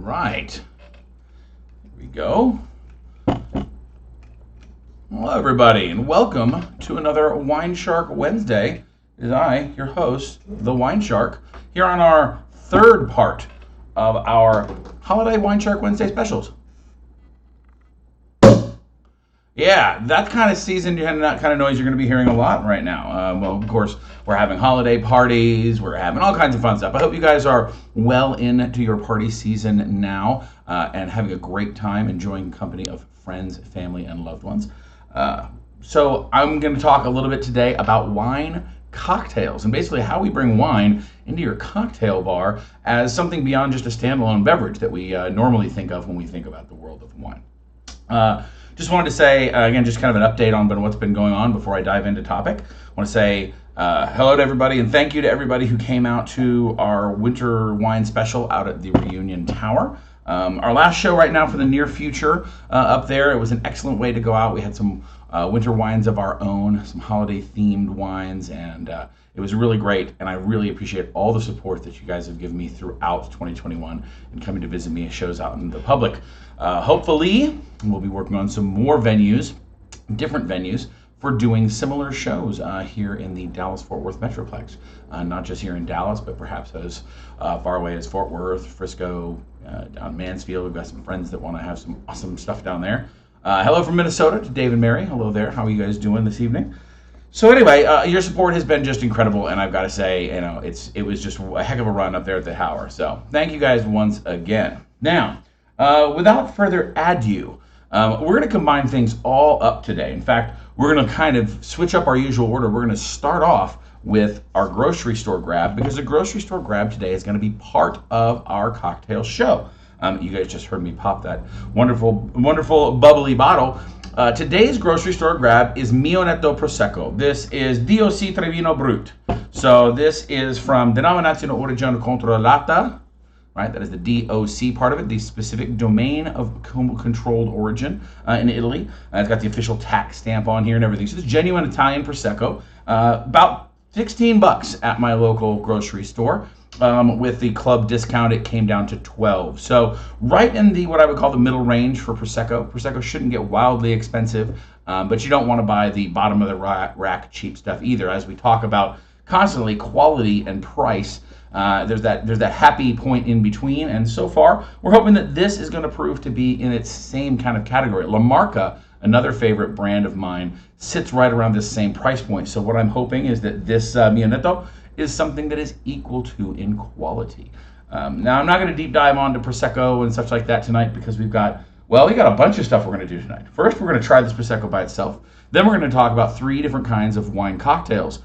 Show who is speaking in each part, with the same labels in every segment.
Speaker 1: right. Here we go. Hello, everybody, and welcome to another WineShark Wednesday. It is I, your host, the WineShark, here on our third part of our holiday WineShark Wednesday specials. Yeah, that kind of season and that kind of noise you're going to be hearing a lot right now. Well, of course, we're having holiday parties. We're having all kinds of fun stuff. I hope you guys are well into your party season now and having a great time enjoying company of friends, family, and loved ones. So I'm going to talk a little bit today about wine cocktails and basically how we bring wine into your cocktail bar as something beyond just a standalone beverage that we normally think of when we think about the world of wine. Just wanted to say, again, just kind of an update on what's been going on before I dive into topic. I want to say hello to everybody and thank you to everybody who came out to our winter wine special out at the Reunion Tower. Our last show right now for the near future up there. It was an excellent way to go out. We had some winter wines of our own, some holiday-themed wines, and it was really great, and I really appreciate all the support that you guys have given me throughout 2021 and coming to visit me at shows out in the public. Hopefully, we'll be working on some more venues, different venues, for doing similar shows here in the Dallas-Fort Worth Metroplex. Not just here in Dallas, but perhaps as far away as Fort Worth, Frisco, down Mansfield. We've got some friends that want to have some awesome stuff down there. Hello from Minnesota to Dave and Mary. Hello there. How are you guys doing this evening? So anyway, your support has been just incredible, and I've got to say, you know, it was just a heck of a run up there at the tower. So thank you guys once again. Now, without further ado, we're going to combine things all up today. In fact, we're going to kind of switch up our usual order. We're going to start off with our grocery store grab because the grocery store grab today is going to be part of our cocktail show. You guys just heard me pop that wonderful bubbly bottle. Today's grocery store grab is Mionetto Prosecco. This is DOC Treviso Brut. So this is from Denominazione Origine Controllata, right? That is the DOC part of it, the specific domain of controlled origin in Italy. It's got the official tax stamp on here and everything. So it's genuine Italian Prosecco. About $16 at my local grocery store. With the club discount, it came down to $12. So right in the what I would call the middle range for Prosecco. Prosecco shouldn't get wildly expensive, but you don't want to buy the bottom of the rack cheap stuff either. As we talk about constantly, quality and price. There's that happy point in between, and so far we're hoping that this is going to prove to be in its same kind of category. La Marca, another favorite brand of mine, sits right around this same price point. So what I'm hoping is that this Mionetto is something that is equal to in quality. Now I'm not going to deep dive onto Prosecco and such like that tonight because we got a bunch of stuff we're going to do tonight. First, we're going to try this Prosecco by itself. Then we're going to talk about 3 different kinds of wine cocktails.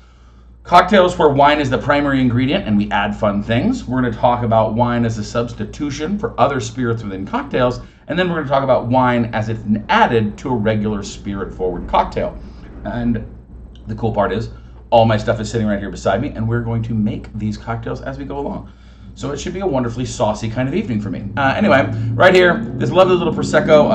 Speaker 1: Cocktails where wine is the primary ingredient and we add fun things. We're going to talk about wine as a substitution for other spirits within cocktails. And then we're going to talk about wine as it's added to a regular spirit-forward cocktail. And the cool part is, all my stuff is sitting right here beside me, and we're going to make these cocktails as we go along. So it should be a wonderfully saucy kind of evening for me. Anyway, right here, this lovely little Prosecco.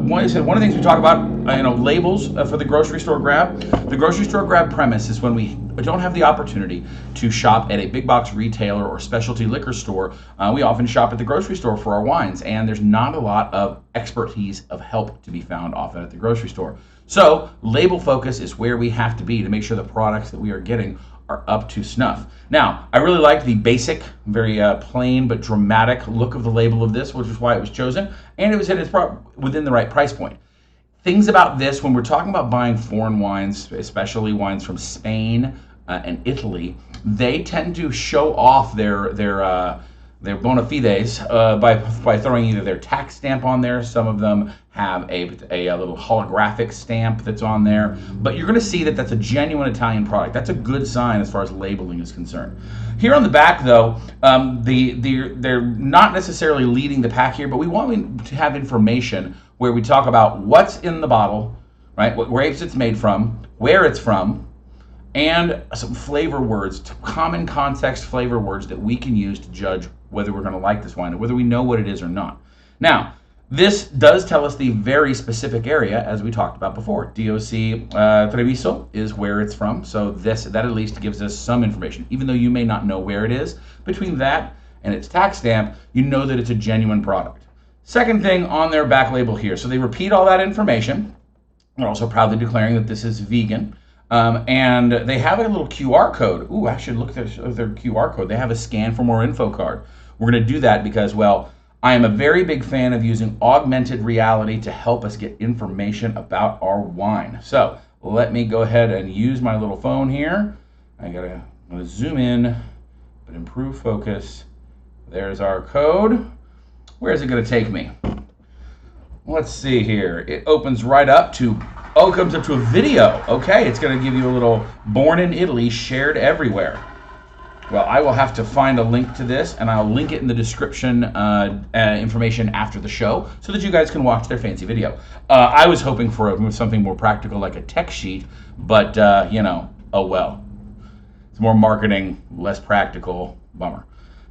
Speaker 1: One of the things we talk about, labels for the grocery store grab. The grocery store grab premise is when we don't have the opportunity to shop at a big box retailer or specialty liquor store, we often shop at the grocery store for our wines, and there's not a lot of expertise of help to be found often at the grocery store. So label focus is where we have to be to make sure the products that we are getting are up to snuff. Now, I really like the basic, very plain but dramatic look of the label of this, which is why it was chosen, and it was within the right price point. Things about this, when we're talking about buying foreign wines, especially wines from Spain and Italy, they tend to show off their bona fides by throwing either their tax stamp on there. Some of them have a little holographic stamp that's on there, but you're going to see that that's a genuine Italian product. That's a good sign as far as labeling is concerned. Here on the back, though, they're not necessarily leading the pack here, but we want to have information where we talk about what's in the bottle, right? What grapes it's made from, where it's from, and some flavor words, common context flavor words that we can use to judge whether we're going to like this wine or whether we know what it is or not. Now, this does tell us the very specific area, as we talked about before. DOC Treviso is where it's from, so that at least gives us some information. Even though you may not know where it is, between that and its tax stamp, you know that it's a genuine product. Second thing on their back label here. So they repeat all that information. They're also proudly declaring that this is vegan. And they have a little QR code. Ooh, I should look at their QR code. They have a scan for more info card. We're going to do that because, well, I am a very big fan of using augmented reality to help us get information about our wine. So let me go ahead and use my little phone here. I'm going to zoom in, but improve focus. There's our code. Where is it going to take me? Let's see here. It opens right up to, oh, it comes up to a video. Okay, it's going to give you a little born in Italy, shared everywhere. Well, I will have to find a link to this, and I'll link it in the description information after the show so that you guys can watch their fancy video. I was hoping for something more practical like a tech sheet, but, you know, oh well. It's more marketing, less practical. Bummer.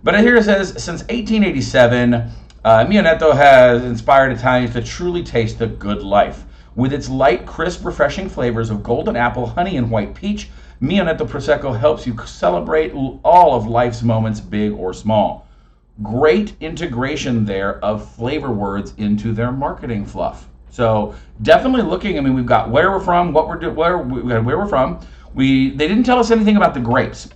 Speaker 1: But here it says, since 1887, Mionetto has inspired Italians to truly taste the good life. With its light, crisp, refreshing flavors of golden apple, honey, and white peach, Mionetto Prosecco helps you celebrate all of life's moments, big or small. Great integration there of flavor words into their marketing fluff. So definitely looking. I mean, we've got where we're from, what we're doing, where we're from. They didn't tell us anything about the grapes.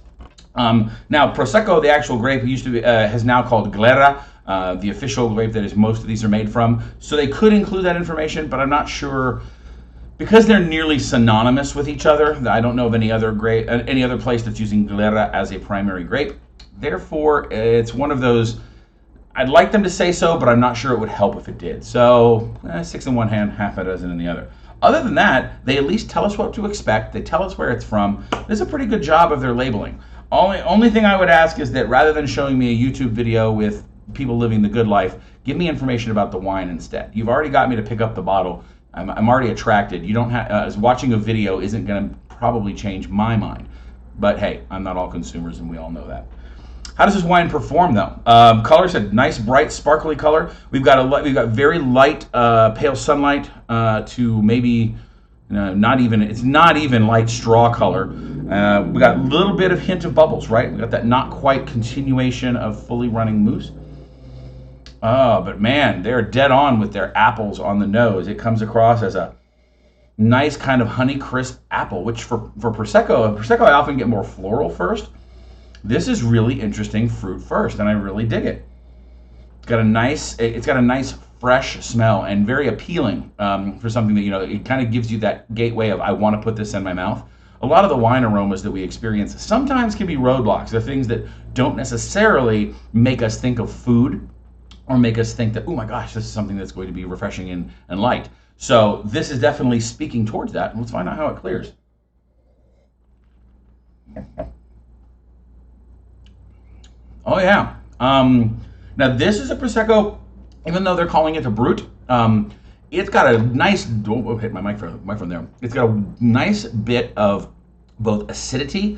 Speaker 1: Now Prosecco, the actual grape, used to be has now called Glera, the official grape that is most of these are made from. So they could include that information, but I'm not sure. Because they're nearly synonymous with each other, I don't know of any other grape, any other place that's using Glera as a primary grape. Therefore, it's one of those, I'd like them to say so, but I'm not sure it would help if it did. So, 6 in one hand, half a dozen in the other. Other than that, they at least tell us what to expect. They tell us where it's from. There's a pretty good job of their labeling. Only thing I would ask is that rather than showing me a YouTube video with people living the good life, give me information about the wine instead. You've already got me to pick up the bottle. I'm already attracted. You don't have watching a video isn't going to probably change my mind. But hey, I'm not all consumers, and we all know that. How does this wine perform though? Color said nice, bright, sparkly color. We've got very light, pale sunlight to maybe not even light straw color. We got a little bit of hint of bubbles, right? We got that not quite continuation of fully running mousse. Oh, but man, they're dead on with their apples on the nose. It comes across as a nice kind of honey crisp apple, which for Prosecco I often get more floral first. This is really interesting fruit first, and I really dig it. It's got a nice fresh smell and very appealing for something that, it kind of gives you that gateway of I want to put this in my mouth. A lot of the wine aromas that we experience sometimes can be roadblocks. They're things that don't necessarily make us think of food, or make us think that, oh my gosh, this is something that's going to be refreshing and light. So this is definitely speaking towards that. Let's find out how it clears. Oh yeah. Now this is a Prosecco, even though they're calling it a Brut. It's got a nice, hit my microphone there. It's got a nice bit of both acidity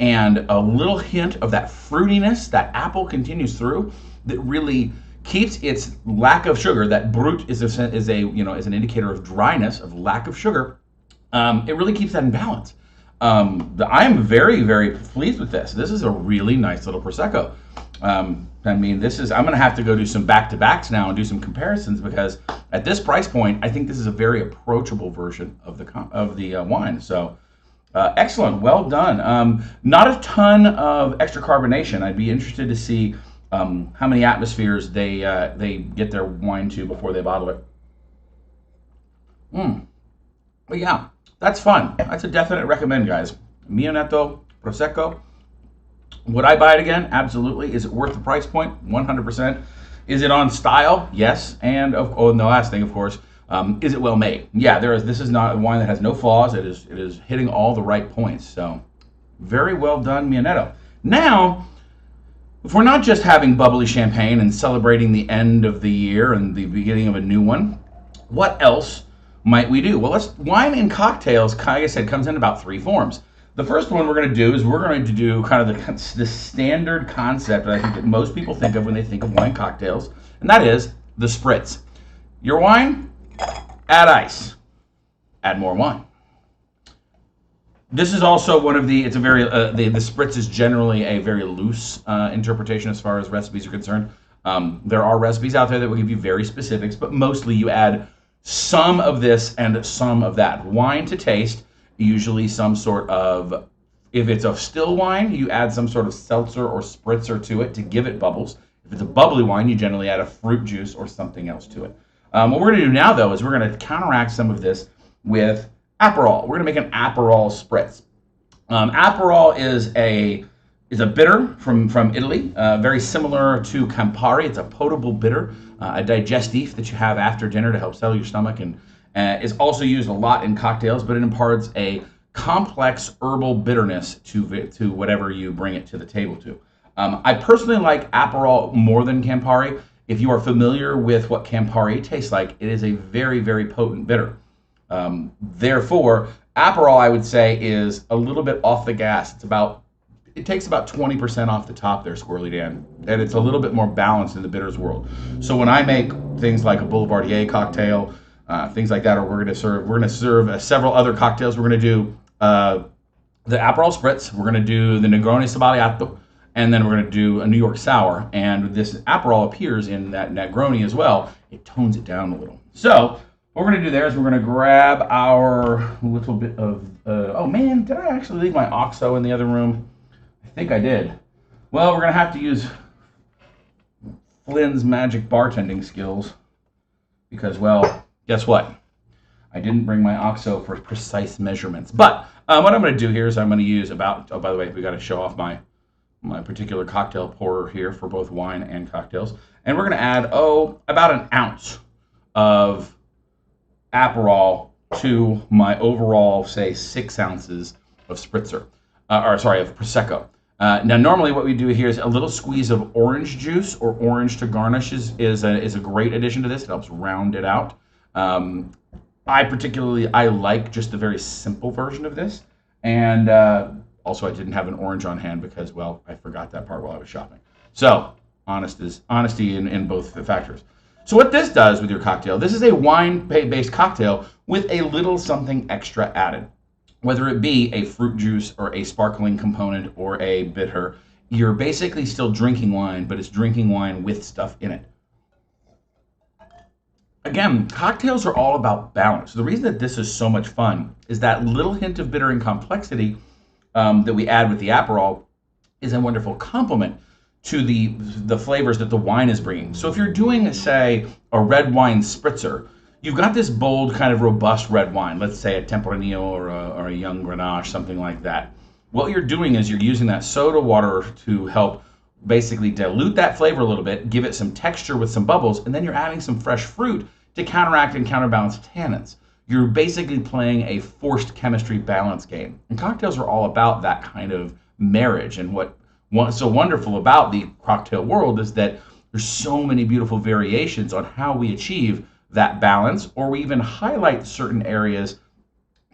Speaker 1: and a little hint of that fruitiness. That apple continues through that really keeps its lack of sugar. That Brut is an indicator of dryness, of lack of sugar. It really keeps that in balance. I am very, very pleased with this. This is a really nice little Prosecco. I'm going to have to go do some back-to-backs now and do some comparisons, because at this price point, I think this is a very approachable version of the wine. So excellent, well done. Not a ton of extra carbonation. I'd be interested to see how many atmospheres they get their wine to before they bottle it. But yeah, that's fun. That's a definite recommend, guys. Mionetto Prosecco. Would I buy it again? Absolutely. Is it worth the price point? 100%. Is it on style? Yes. And the last thing, of course, is it well made? Yeah, this is not a wine that has no flaws. It is hitting all the right points. So very well done, Mionetto. Now, if we're not just having bubbly champagne and celebrating the end of the year and the beginning of a new one, what else might we do? Well, wine in cocktails, like I said, comes in about 3 forms. The first one we're going to do is we're going to do kind of the standard concept that I think that most people think of when they think of wine cocktails, and that is the Spritz. Your wine, add ice, add more wine. This is also one of the. It's a very the Spritz is generally a very loose interpretation as far as recipes are concerned. There are recipes out there that will give you very specifics, but mostly you add some of this and some of that. Wine to taste, usually some sort of. If it's a still wine, you add some sort of seltzer or spritzer to it to give it bubbles. If it's a bubbly wine, you generally add a fruit juice or something else to it. What we're going to do now, though, is we're going to counteract some of this with Aperol. We're going to make an Aperol Spritz. Aperol is a bitter from Italy, very similar to Campari. It's a potable bitter, a digestif that you have after dinner to help settle your stomach, and is also used a lot in cocktails, but it imparts a complex herbal bitterness to whatever you bring it to the table to. I personally like Aperol more than Campari. If you are familiar with what Campari tastes like, it is a very, very potent bitter. Therefore, Aperol, I would say, is a little bit off the gas. It takes about 20% off the top there, Squirrely Dan, and it's a little bit more balanced in the bitters world. So when I make things like a Boulevardier cocktail, things like that, or we're going to serve several other cocktails. We're going to do the Aperol Spritz. We're going to do the Negroni Sbagliato, and then we're going to do a New York Sour. And this Aperol appears in that Negroni as well. It tones it down a little. So what we're going to do there is we're going to grab our little bit of... oh, man, did I actually leave my OXO in the other room? I think I did. Well, we're going to have to use Flynn's magic bartending skills because, well, guess what? I didn't bring my OXO for precise measurements. But what I'm going to do here is I'm going to use about... Oh, by the way, we got to show off my particular cocktail pourer here for both wine and cocktails. And we're going to add, about an ounce of Aperol to my overall, say, 6 ounces of spritzer, of Prosecco. Now, normally what we do here is a little squeeze of orange juice or orange to garnish is a great addition to this. It helps round it out. I like just the very simple version of this. And also, I didn't have an orange on hand because, well, I forgot that part while I was shopping. So, honesty in both the factors. So what this does with your cocktail, this is a wine-based cocktail with a little something extra added. Whether it be a fruit juice or a sparkling component or a bitter, you're basically still drinking wine, but it's drinking wine with stuff in it. Again, cocktails are all about balance. The reason that this is so much fun is that little hint of bitter and complexity that we add with the Aperol is a wonderful complement to the flavors that the wine is bringing. So if you're doing, say, a red wine spritzer, you've got this bold, kind of robust red wine, let's say a Tempranillo or a young Grenache, something like that. What you're doing is you're using that soda water to help basically dilute that flavor a little bit, give it some texture with some bubbles, and then you're adding some fresh fruit to counteract and counterbalance tannins. You're basically playing a forced chemistry balance game. And cocktails are all about that kind of marriage. And what's so wonderful about the cocktail world is that there's so many beautiful variations on how we achieve that balance, or we even highlight certain areas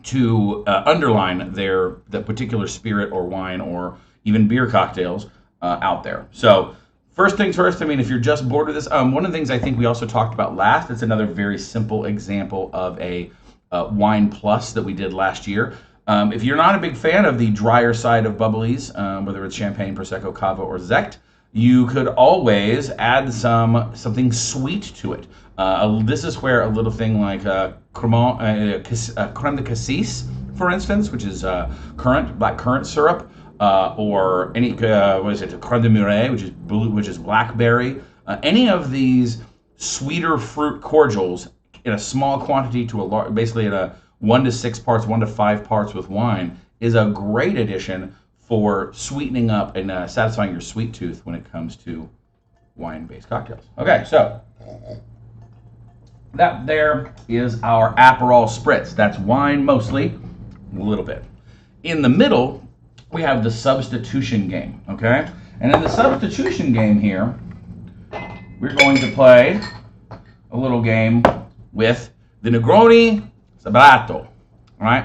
Speaker 1: to underline the particular spirit or wine or even beer cocktails out there. So first things first, if you're just bored with this, one of the things I think we also talked about last, it's another very simple example of a Wine Plus that we did last year. If you're not a big fan of the drier side of bubblies, whether it's Champagne, Prosecco, Cava, or Sekt, you could always add something sweet to it. This is where a little thing like crème de cassis, for instance, which is black currant syrup, or any crème de mûre, which is blackberry. Any of these sweeter fruit cordials in a small quantity to a large, basically in a 1 to 6 parts, 1 to 5 parts with wine, is a great addition for sweetening up and satisfying your sweet tooth when it comes to wine-based cocktails. Okay, so that there is our Aperol Spritz. That's wine mostly, a little bit. In the middle, we have the substitution game, okay? And in the substitution game here, we're going to play a little game with the Negroni Sobrato, all right?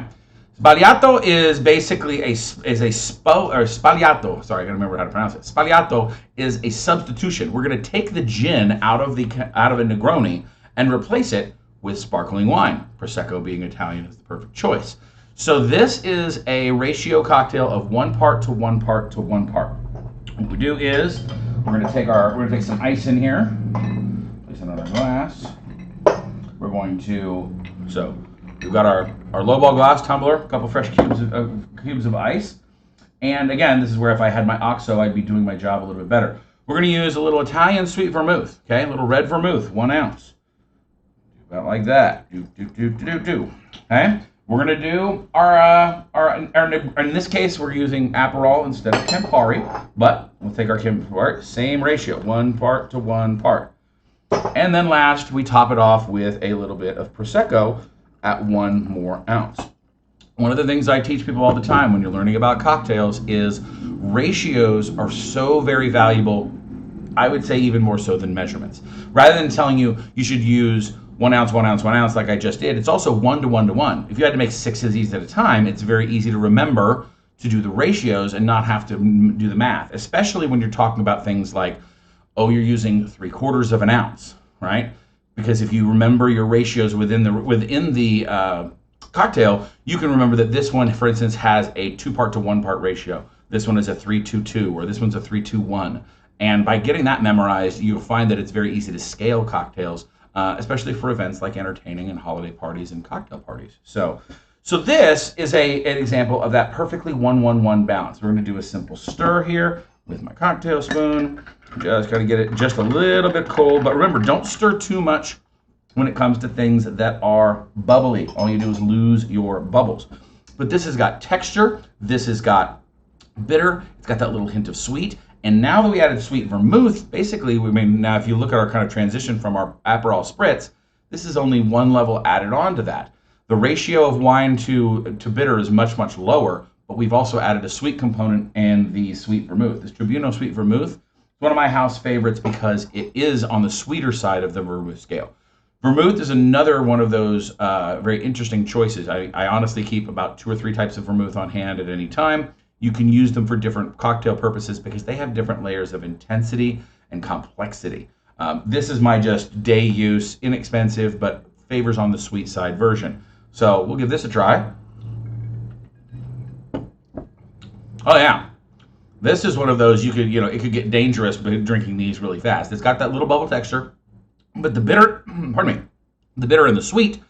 Speaker 1: Sbagliato is basically Sbagliato. Sorry, I gotta remember how to pronounce it. Sbagliato is a substitution. We're gonna take the gin out of a Negroni and replace it with sparkling wine. Prosecco, being Italian, is the perfect choice. So this is a ratio cocktail of 1 part to 1 part to 1 part. What we do is we're gonna take some ice in here, place another glass. We're going to, so we've got our lowball glass tumbler, a couple fresh cubes of ice. And again, this is where if I had my OXO, I'd be doing my job a little bit better. We're going to use a little Italian sweet vermouth, okay? A little red vermouth, 1 ounce. About like that. Okay? We're going to do our in this case, we're using Aperol instead of Campari, but we'll take our Campari, same ratio, 1 part to 1 part. And then last, we top it off with a little bit of Prosecco at 1 more ounce. One of the things I teach people all the time when you're learning about cocktails is ratios are so very valuable, I would say even more so than measurements. Rather than telling you you should use 1 ounce, 1 ounce, 1 ounce like I just did, it's also 1 to 1 to 1. If you had to make 6 of these at a time, it's very easy to remember to do the ratios and not have to do the math, especially when you're talking about things like, oh, you're using 3/4 of an ounce, right? Because if you remember your ratios within the cocktail, you can remember that this one, for instance, has a 2 part to 1 part ratio. This one is a 3-2-2, or this one's a 3-2-1. And by getting that memorized, you'll find that it's very easy to scale cocktails, especially for events like entertaining and holiday parties and cocktail parties. So this is an example of that perfectly 1-1-1 balance. We're going to do a simple stir here with my cocktail spoon. Just got to get it just a little bit cold. But remember, don't stir too much when it comes to things that are bubbly. All you do is lose your bubbles. But this has got texture. This has got bitter. It's got that little hint of sweet. And now that we added sweet vermouth, basically, now if you look at our kind of transition from our Aperol Spritz, this is only 1 level added on to that. The ratio of wine to bitter is much, much lower, but we've also added a sweet component and the sweet vermouth. This Tribunal sweet vermouth is one of my house favorites because it is on the sweeter side of the vermouth scale. Vermouth is another one of those very interesting choices. I honestly keep about 2 or 3 types of vermouth on hand at any time. You can use them for different cocktail purposes because they have different layers of intensity and complexity. This is my just day use, inexpensive, but favors on the sweet side version. So we'll give this a try. Oh yeah, this is one of those it could get dangerous drinking these really fast. It's got that little bubble texture, but the bitter, pardon me, the bitter and the sweet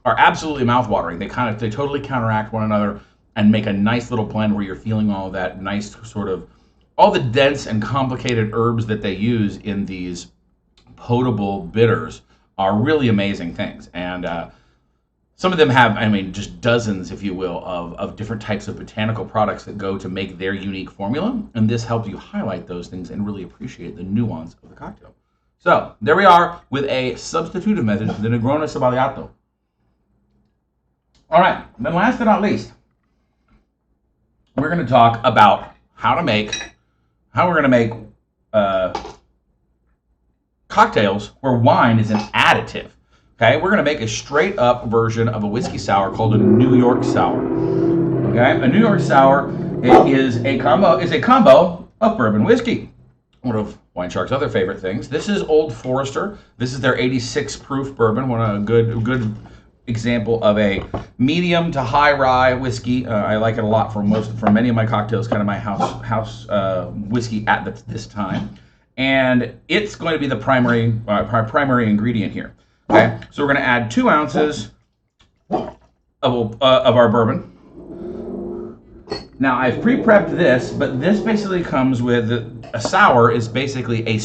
Speaker 1: are absolutely mouthwatering. They totally counteract one another and make a nice little blend where you're feeling all of that nice sort of, all the dense and complicated herbs that they use in these potable bitters are really amazing things. And some of them have, just dozens, if you will, of different types of botanical products that go to make their unique formula. And this helps you highlight those things and really appreciate the nuance of the cocktail. So there we are with a substitutive method, the Negroni Sbagliato. All right, then last but not least, we're going to talk about how we're going to make cocktails where wine is an additive. Okay, we're going to make a straight up version of a whiskey sour called a New York sour. Okay, a New York sour is a combo of bourbon whiskey. One of WineShark's other favorite things. This is Old Forester. This is their 86 proof bourbon. A good example of a medium to high rye whiskey. I like it a lot for many of my cocktails. Kind of my house whiskey at this time, and it's going to be the primary ingredient here. Okay, so we're going to add 2 ounces of our bourbon. Now I've pre-prepped this, but this basically comes with a sour is basically is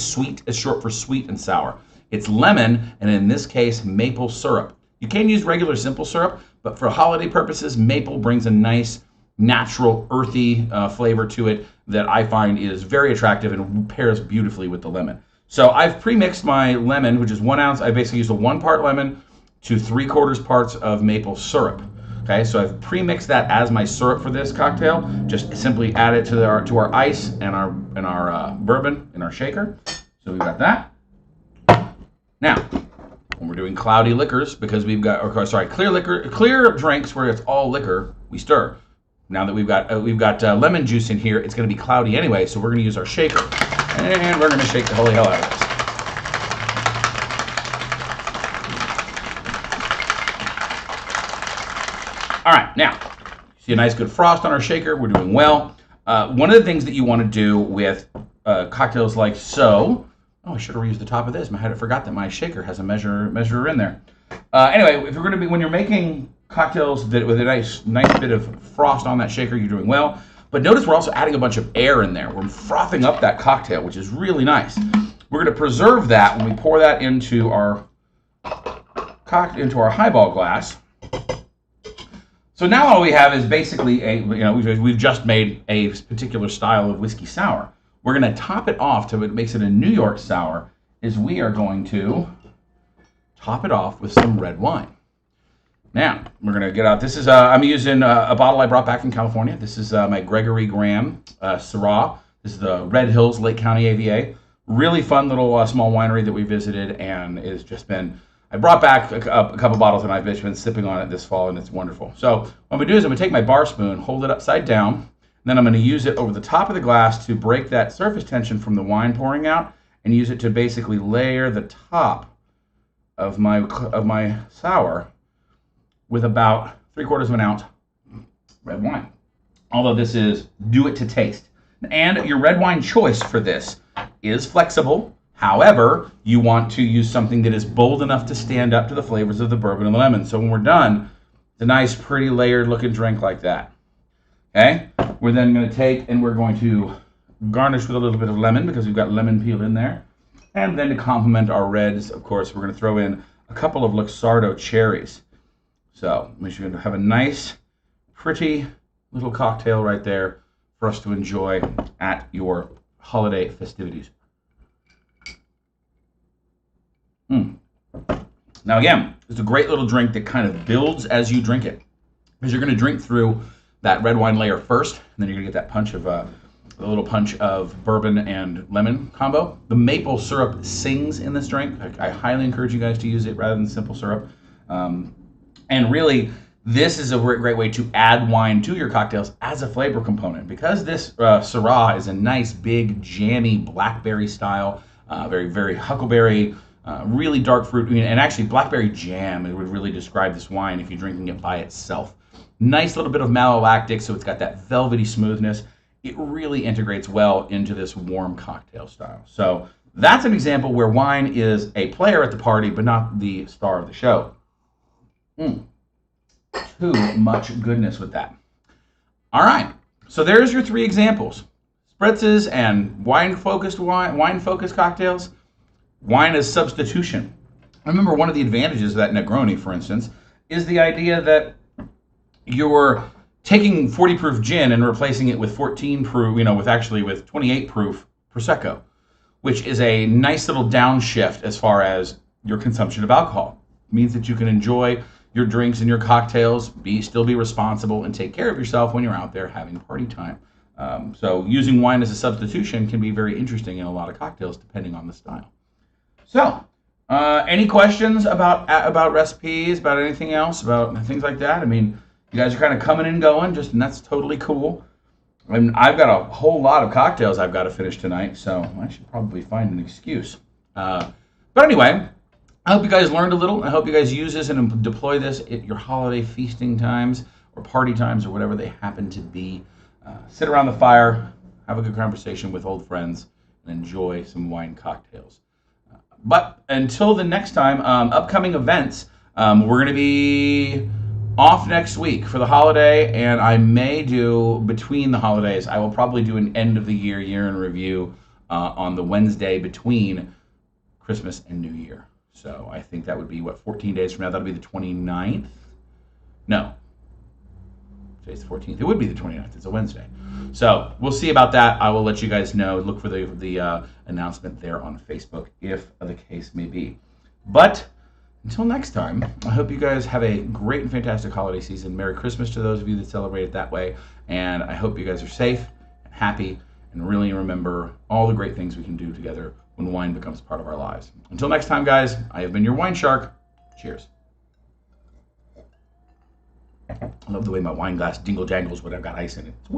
Speaker 1: short for sweet and sour. It's lemon, and in this case, maple syrup. You can use regular simple syrup, but for holiday purposes, maple brings a nice, natural, earthy flavor to it that I find is very attractive and pairs beautifully with the lemon. So I've pre-mixed my lemon, which is 1 ounce. I basically used a 1 part lemon to 3/4 parts of maple syrup. Okay, so I've pre-mixed that as my syrup for this cocktail. Just simply add it to our ice and our bourbon in our shaker. So we've got that. Now, when we're doing cloudy liquors, because clear drinks where it's all liquor, we stir. Now that we've got lemon juice in here, it's going to be cloudy anyway, so we're going to use our shaker, and we're going to shake the holy hell out of this. All right, now See a nice good frost on our shaker. We're doing well. One of the things that you want to do with cocktails like so. Oh, I should have reused the top of this. I had forgot that my shaker has a measurer in there. Anyway, if you're going to be when you're making cocktails that with a nice bit of frost on that shaker, you're doing well. But notice we're also adding a bunch of air in there. We're frothing up that cocktail, which is really nice. We're going to preserve that when we pour that into our highball glass. So now all we have is basically we've just made a particular style of whiskey sour. We're going to top it off to what makes it a New York sour. Is we are going to top it off with some red wine. Now, we're going to get out. This is, I'm using a bottle I brought back from California. This is my Gregory Graham Syrah. This is the Red Hills, Lake County AVA. Really fun little small winery that we visited, and it's just been, I brought back a couple bottles, and I've just been sipping on it this fall, and it's wonderful. So what I'm going to do is I'm going to take my bar spoon, hold it upside down, and then I'm going to use it over the top of the glass to break that surface tension from the wine pouring out, and use it to basically layer the top of my sour with about 3/4 of an ounce red wine. Although this is do it to taste. And your red wine choice for this is flexible. However, you want to use something that is bold enough to stand up to the flavors of the bourbon and the lemon. So when we're done, it's a nice, pretty layered looking drink like that. Okay? We're then going to take and we're going to garnish with a little bit of lemon because we've got lemon peel in there. And then to complement our reds, of course, we're going to throw in a couple of Luxardo cherries. So we're going to have a nice, pretty little cocktail right there for us to enjoy at your holiday festivities. Now again, it's a great little drink that kind of builds as you drink it. Because you're going to drink through that red wine layer first, and then you're going to get that punch of a little punch of bourbon and lemon combo. The maple syrup sings in this drink. I highly encourage you guys to use it rather than simple syrup. And really, this is a great way to add wine to your cocktails as a flavor component. Because this Syrah is a nice, big, jammy blackberry style, very, very huckleberry, really dark fruit, and actually blackberry jam. It would really describe this wine if you're drinking it by itself. Nice little bit of malolactic, so it's got that velvety smoothness. It really integrates well into this warm cocktail style. So that's an example where wine is a player at the party, but not the star of the show. Too much goodness with that. All right, so there's your 3 examples. Spritzes and wine-focused cocktails. Wine as substitution. I remember one of the advantages of that Negroni, for instance, is the idea that you're taking 40 proof gin and replacing it with 14 proof, with 28 proof Prosecco, which is a nice little downshift as far as your consumption of alcohol. It means that you can enjoy your drinks and your cocktails, still be responsible, and take care of yourself when you're out there having party time. So using wine as a substitution can be very interesting in a lot of cocktails, depending on the style. So, any questions about recipes, about anything else, about things like that? I mean, you guys are kind of coming and going, and that's totally cool. I mean, I've got a whole lot of cocktails I've got to finish tonight, so I should probably find an excuse. But anyway, I hope you guys learned a little. I hope you guys use this and deploy this at your holiday feasting times or party times or whatever they happen to be. Sit around the fire, have a good conversation with old friends, and enjoy some wine cocktails. But until the next time, upcoming events, we're going to be off next week for the holiday, and I may do, between the holidays, I will probably do an end of the year in review on the Wednesday between Christmas and New Year. So I think that would be, 14 days from now? That'll be the 29th? No. Today's the 14th. It would be the 29th. It's a Wednesday. So we'll see about that. I will let you guys know. Look for the announcement there on Facebook, if the case may be. But until next time, I hope you guys have a great and fantastic holiday season. Merry Christmas to those of you that celebrate it that way. And I hope you guys are safe and happy and really remember all the great things we can do together when wine becomes part of our lives. Until next time, guys, I have been your WineShark. Cheers. I love the way my wine glass dingle jangles when I've got ice in it.